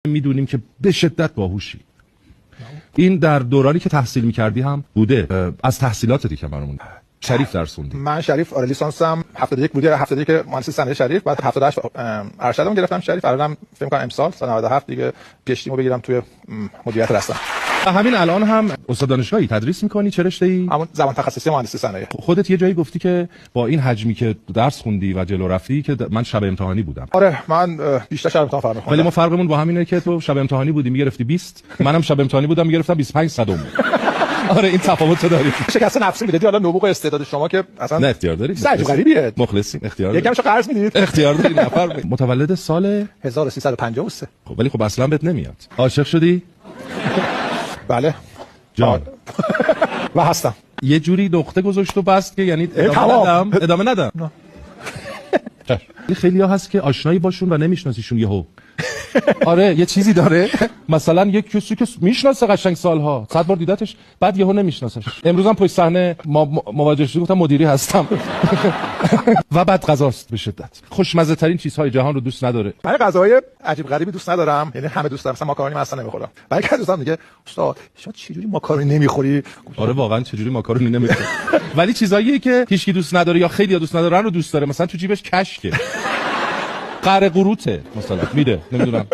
میدونیم که به شدت باهوشی. این در دورانی که تحصیل میکردی هم بوده؟ از تحصیلاتت که برامون شریف درس خوندی؟ من شریف لیسانسم 71 بوده، 71 که مهندسی صنایع شریف، بعد 78 ارشدمو گرفتم شریف. الانم فکر کنم امسال سال 97 دیگه پی اچ دی مو بگیرم توی مدیریت رسانه. همین الان هم استاد دانشگاهی تدریس میکنی؟ چه رشته‌ای؟ همون زبان تخصصی مهندسی صنایع. خودت یه جایی گفتی که با این حجمی که درس خوندی و جلو رفتی که من شب امتحانی بودم. آره من بیشتر شب امتحان فرق ولی ما فرقمون با همینه که تو شب امتحانی بودی میگرفتی 20، منم شب امتحانی بودم میگرفتم 25 صدم. آره این تفاوت داریم. شکست نفسی میدادی حالا نبوغ استعداد شما که اصلا نه اختیار دارید. سعی غریبیه. مخلصیم اختیار دارید. یکمشو قرض میدید. اختیار دارید. نفر متولد سال 1353. خب ولی خب اصلا بهت نمیاد. عاشق شدی؟ بله. جان. و هستم. یه جوری نقطه گذاشت و بست که یعنی ادامه ندم. خیلی ها هست که آشنایی باشون و نمیشناسیشون یهو. آره یه چیزی داره، مثلا یک کسی که میشناسه قشنگ سالها 100 بار دیدتش بعد یهو نمیشناسش. امروز هم پشت صحنه مواجه شدم گفتم مدیری هستم. و بعد غذاست به شدت خوشمزه ترین چیزهای جهان رو دوست نداره. من غذاهای عجیب غریبی دوست ندارم، یعنی همه دوست دارم، مثلا ماکارونی من اصلا نمیخورم. بعد که دوستان میگه استاد شما چجوری ماکارونی نمیخوری؟ آره واقعا چجوری ماکارونی نمیخوری. ولی چیزاییه که هیچکی دوست نداره یا خیلی دوست ندارن رو دوست داره. مثلا تو جیبش کشکه قره قروته مثلا میده نمیدونم